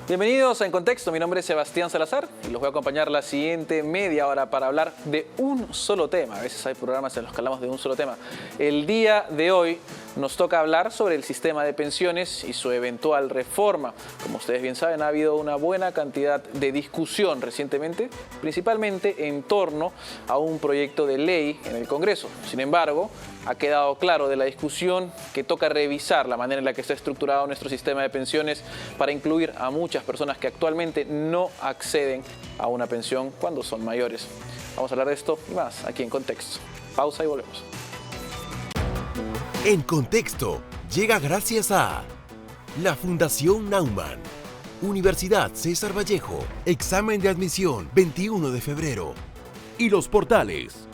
Bienvenidos a En Contexto, mi nombre es Sebastián Salazar y los voy a acompañar la siguiente media hora para hablar de un solo tema. A veces hay programas en los que hablamos de un solo tema. El día de hoy nos toca hablar sobre el sistema de pensiones y su eventual reforma. Como ustedes bien saben, ha habido una buena cantidad de discusión recientemente, principalmente en torno a un proyecto de ley en el Congreso. Sin embargo, ha quedado claro de la discusión que toca revisar la manera en la que está estructurado nuestro sistema de pensiones para incluir a muchas personas que actualmente no acceden a una pensión cuando son mayores. Vamos a hablar de esto y más aquí en Contexto. Pausa y volvemos. En Contexto llega gracias a la Fundación Naumann, Universidad César Vallejo, examen de admisión 21 de febrero y los portales.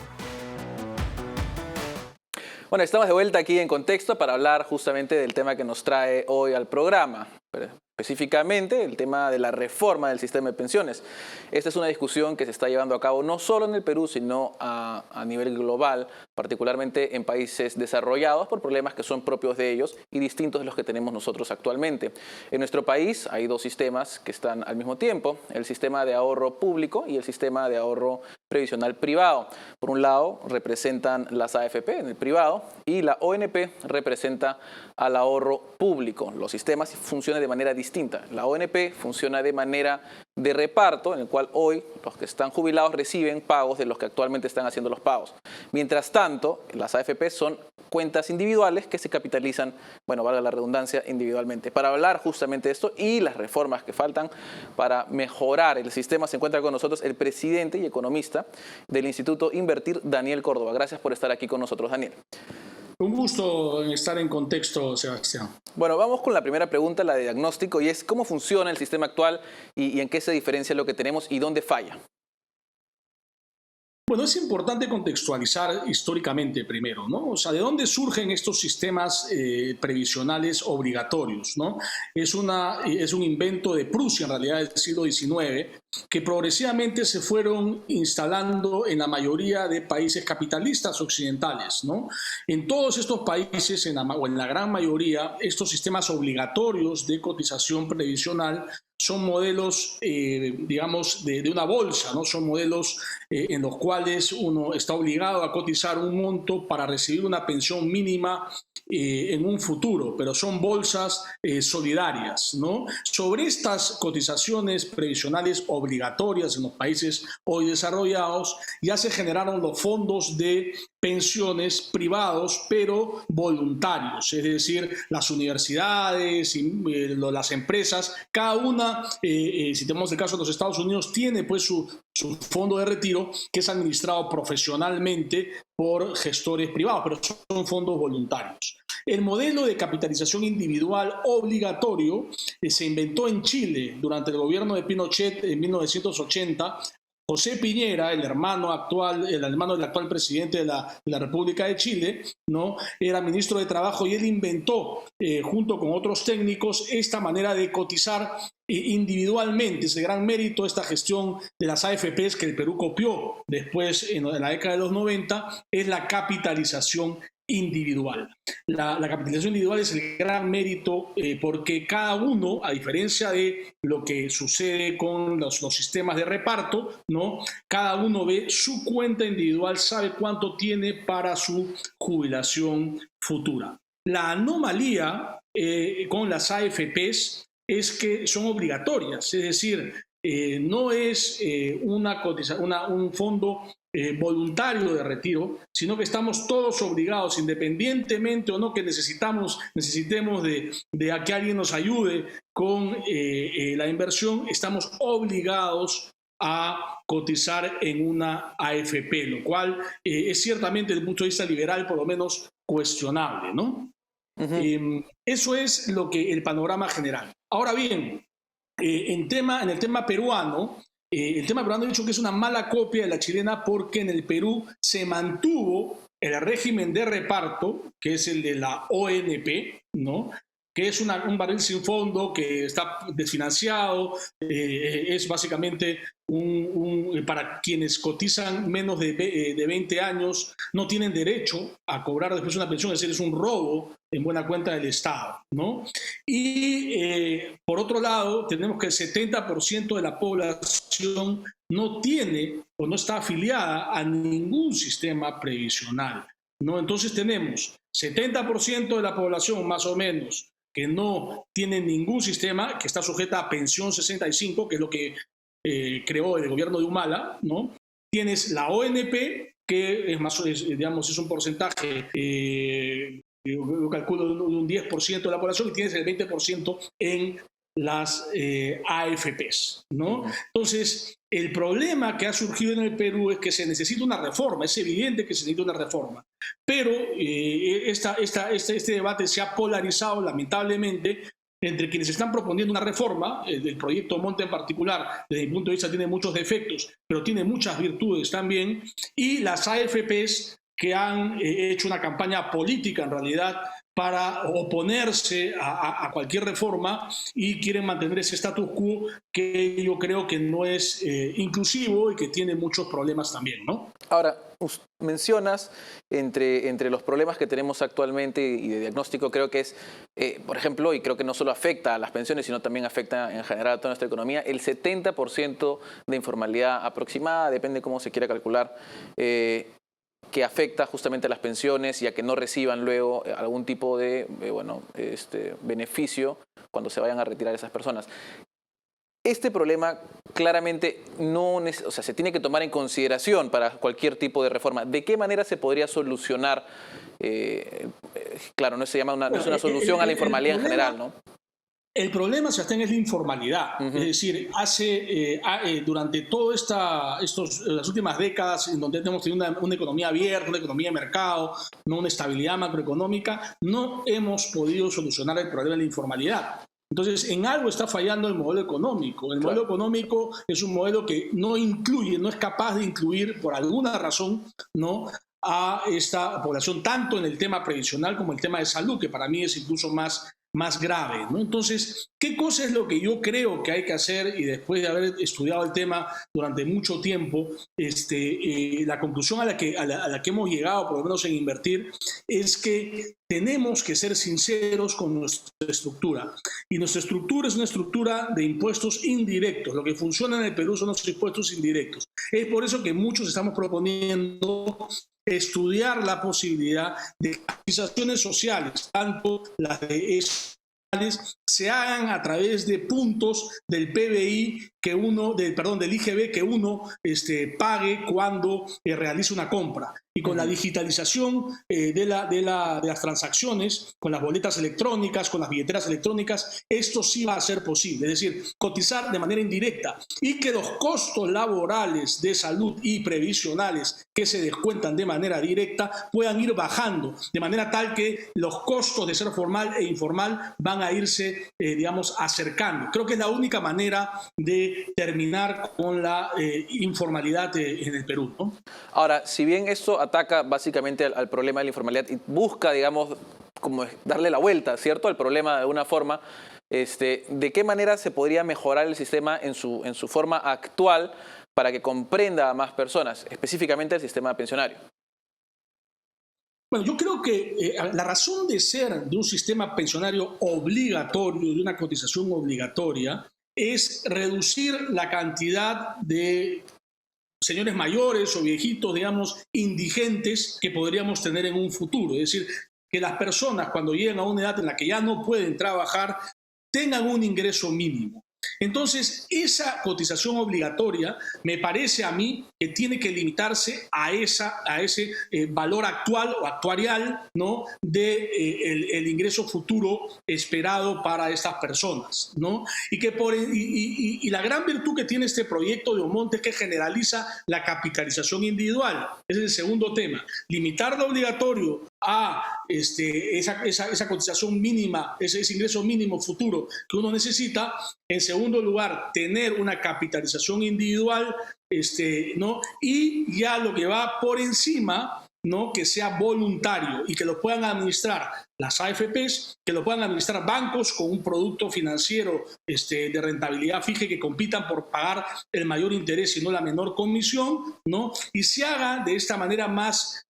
Bueno, estamos de vuelta aquí en Contexto para hablar justamente del tema que nos trae hoy al programa, pero específicamente el tema de la reforma del sistema de pensiones. Esta es una discusión que se está llevando a cabo no solo en el Perú, sino a nivel global, particularmente en países desarrollados por problemas que son propios de ellos y distintos de los que tenemos nosotros actualmente. En nuestro país hay dos sistemas que están al mismo tiempo, el sistema de ahorro público y el sistema de ahorro previsional privado. Por un lado representan las AFP en el privado y la ONP representa al ahorro público. Los sistemas funcionan de manera distinta. La ONP funciona de manera de reparto, en el cual hoy los que están jubilados reciben pagos de los que actualmente están haciendo los pagos. Mientras tanto, las AFP son cuentas individuales que se capitalizan, bueno, valga la redundancia, individualmente. Para hablar justamente de esto y las reformas que faltan para mejorar el sistema, se encuentra con nosotros el presidente y economista del Instituto Invertir, Daniel Córdoba. Gracias por estar aquí con nosotros, Daniel. Un gusto estar en Contexto, Sebastián. Bueno, vamos con la primera pregunta, la de diagnóstico, y es ¿cómo funciona el sistema actual y en qué se diferencia lo que tenemos y dónde falla? Bueno, es importante contextualizar históricamente primero, ¿no? O sea, ¿de dónde surgen estos sistemas previsionales obligatorios, ¿no? Es un invento de Prusia, en realidad, del siglo XIX, que progresivamente se fueron instalando en la mayoría de países capitalistas occidentales, ¿no? En todos estos países, o en la gran mayoría, estos sistemas obligatorios de cotización previsional son modelos, digamos, de una bolsa, ¿no? Son modelos en los cuales uno está obligado a cotizar un monto para recibir una pensión mínima en un futuro, pero son bolsas solidarias, ¿no? Sobre estas cotizaciones previsionales obligatorias en los países hoy desarrollados ya se generaron los fondos de pensiones privados, pero voluntarios, es decir, las universidades y las empresas, cada una, si tenemos el caso de los Estados Unidos, tiene pues su fondo de retiro que es administrado profesionalmente por gestores privados, pero son fondos voluntarios. El modelo de capitalización individual obligatorio se inventó en Chile durante el gobierno de Pinochet en 1980. José Piñera, el hermano del actual presidente de la República de Chile, ¿no? Era ministro de Trabajo y él inventó, junto con otros técnicos, esta manera de cotizar individualmente. Es el gran mérito de esta gestión de las AFPs que el Perú copió después en la década de los 90, es la capitalización individual. La capitalización individual es el gran mérito porque cada uno, a diferencia de lo que sucede con los sistemas de reparto, ¿no? Cada uno ve su cuenta individual, sabe cuánto tiene para su jubilación futura. La anomalía con las AFPs es que son obligatorias, es decir, no es un fondo voluntario de retiro, sino que estamos todos obligados, independientemente o no que necesitemos de a que alguien nos ayude con la inversión, estamos obligados a cotizar en una AFP, lo cual es ciertamente desde el punto de vista liberal por lo menos cuestionable, ¿no? Eso es el panorama general. Ahora bien, en el tema peruano, el tema peruano he dicho que es una mala copia de la chilena porque en el Perú se mantuvo el régimen de reparto, que es el de la ONP, ¿no? que es un barril sin fondo, que está desfinanciado, es básicamente para quienes cotizan menos de 20 años, no tienen derecho a cobrar después una pensión, es decir, es un robo en buena cuenta del Estado, ¿no? Y por otro lado, tenemos que el 70% de la población no tiene o no está afiliada a ningún sistema previsional, ¿no? Entonces tenemos 70% de la población, más o menos, que no tiene ningún sistema, que está sujeta a pensión 65, que es lo que creó el gobierno de Humala, ¿no? Tienes la ONP, que digamos, es un porcentaje, yo calculo, de un 10% de la población, y tienes el 20% en las AFPs, ¿no? Entonces, el problema que ha surgido en el Perú es que se necesita una reforma, es evidente que se necesita una reforma, pero este debate se ha polarizado lamentablemente entre quienes están proponiendo una reforma. El proyecto Monte en particular, desde mi punto de vista, tiene muchos defectos, pero tiene muchas virtudes también, y las AFPs, que han hecho una campaña política en realidad para oponerse a cualquier reforma y quieren mantener ese status quo que yo creo que no es inclusivo y que tiene muchos problemas también, ¿no? Ahora, mencionas entre los problemas que tenemos actualmente y de diagnóstico, creo que es, por ejemplo, y creo que no solo afecta a las pensiones, sino también afecta en general a toda nuestra economía, el 70% de informalidad aproximada, depende cómo se quiera calcular, que afecta justamente a las pensiones y a que no reciban luego algún tipo de beneficio cuando se vayan a retirar esas personas. Este problema claramente se tiene que tomar en consideración para cualquier tipo de reforma. ¿De qué manera se podría solucionar? Claro, no es una solución a la informalidad en general, ¿no? El problema, Sebastián, es la informalidad. Es decir, durante todas las últimas décadas, en donde hemos tenido una economía abierta, una economía de mercado, no una estabilidad macroeconómica, no hemos podido solucionar el problema de la informalidad. Entonces, en algo está fallando el modelo económico. El modelo económico es un modelo que no es capaz de incluir, por alguna razón, ¿no?, a esta población, tanto en el tema previsional como en el tema de salud, que para mí es incluso más grave, ¿no? Entonces, ¿qué cosa es lo que yo creo que hay que hacer? Y después de haber estudiado el tema durante mucho tiempo, la conclusión a la que hemos llegado, por lo menos en Invertir, es que tenemos que ser sinceros con nuestra estructura. Y nuestra estructura es una estructura de impuestos indirectos. Lo que funciona en el Perú son los impuestos indirectos. Es por eso que muchos estamos proponiendo estudiar la posibilidad de que las cotizaciones sociales, tanto las de se hagan a través de puntos del PBI del IGB que uno pague cuando realice una compra. Y con la digitalización de las transacciones, con las boletas electrónicas, con las billeteras electrónicas, esto sí va a ser posible. Es decir, cotizar de manera indirecta y que los costos laborales de salud y previsionales que se descuentan de manera directa puedan ir bajando, de manera tal que los costos de ser formal e informal van a irse, acercando. Creo que es la única manera de terminar con la informalidad en el Perú, ¿no? Ahora, si bien esto ataca básicamente al problema de la informalidad y busca, como darle la vuelta, ¿cierto?, al problema de alguna forma, ¿de qué manera se podría mejorar el sistema en su forma actual para que comprenda a más personas, específicamente el sistema pensionario? Bueno, yo creo que la razón de ser de un sistema pensionario obligatorio, de una cotización obligatoria, es reducir la cantidad de señores mayores o viejitos, indigentes que podríamos tener en un futuro. Es decir, que las personas, cuando lleguen a una edad en la que ya no pueden trabajar, tengan un ingreso mínimo. Entonces, esa cotización obligatoria me parece a mí que tiene que limitarse a ese valor actual o actuarial, ¿no?, el ingreso futuro esperado para estas personas, ¿no? Y la gran virtud que tiene este proyecto de Omonte es que generaliza la capitalización individual. Ese es el segundo tema. Limitar lo obligatorio a esa cotización mínima, ese ingreso mínimo futuro que uno necesita. En segundo lugar, tener una capitalización individual, ¿no? Y ya lo que va por encima ¿no?, que sea voluntario y que lo puedan administrar las AFPs, que lo puedan administrar bancos con un producto financiero de rentabilidad fija y que compitan por pagar el mayor interés y no la menor comisión, ¿no? Y se haga de esta manera más,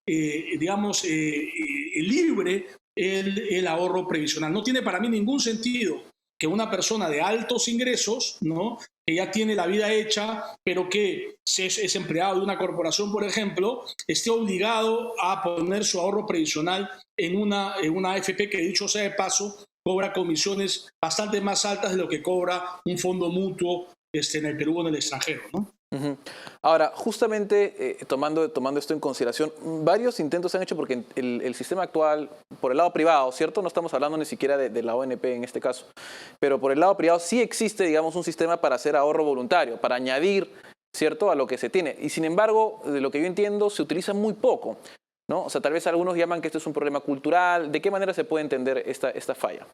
libre el ahorro previsional. No tiene para mí ningún sentido que una persona de altos ingresos, ¿no?, que ya tiene la vida hecha, pero que es empleado de una corporación, por ejemplo, esté obligado a poner su ahorro previsional en una AFP que, dicho sea de paso, cobra comisiones bastante más altas de lo que cobra un fondo mutuo en el Perú o en el extranjero, ¿no? Uh-huh. Ahora, justamente tomando esto en consideración, varios intentos se han hecho porque el sistema actual, por el lado privado, ¿cierto? No estamos hablando ni siquiera de la ONP en este caso, pero por el lado privado sí existe, digamos, un sistema para hacer ahorro voluntario, para añadir, ¿cierto?, a lo que se tiene. Y sin embargo, de lo que yo entiendo, se utiliza muy poco, ¿no? O sea, tal vez algunos llaman que esto es un problema cultural. ¿De qué manera se puede entender esta falla?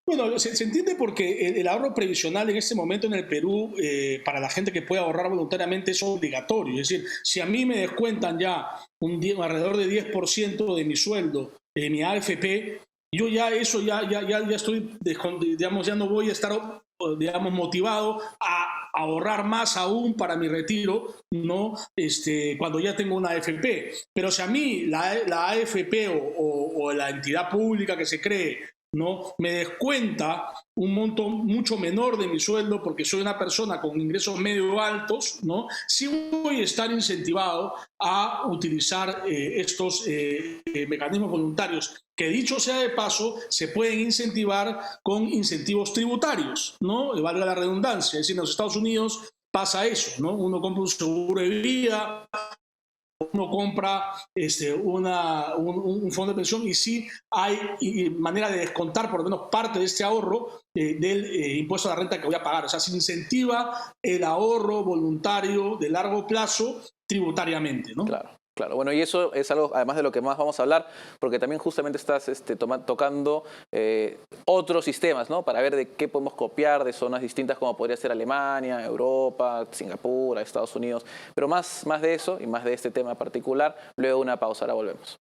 Bueno, se entiende porque el ahorro previsional en este momento en el Perú, para la gente que puede ahorrar voluntariamente, es obligatorio. Es decir, si a mí me descuentan ya alrededor de 10% de mi sueldo de mi AFP, yo ya estoy, digamos, ya no voy a estar, digamos, motivado a ahorrar más aún para mi retiro, ¿no? Cuando ya tengo una AFP. Pero si a mí la AFP o la entidad pública que se cree, ¿no?, me descuenta un monto mucho menor de mi sueldo porque soy una persona con ingresos medio altos, ¿no?, sí voy a estar incentivado a utilizar estos mecanismos voluntarios que, dicho sea de paso, se pueden incentivar con incentivos tributarios, ¿no? Valga la redundancia. Es decir, en los Estados Unidos pasa eso, ¿no? Uno compra un seguro de vida, uno compra un fondo de pensión y sí hay manera de descontar por lo menos parte de este ahorro del impuesto a la renta que voy a pagar. O sea, se incentiva el ahorro voluntario de largo plazo tributariamente, ¿no? Claro. Claro, bueno, y eso es algo, además de lo que más vamos a hablar, porque también justamente estás tocando otros sistemas, ¿no?, para ver de qué podemos copiar de zonas distintas como podría ser Alemania, Europa, Singapur, Estados Unidos. Pero más de eso y más de este tema particular, luego de una pausa, ahora volvemos.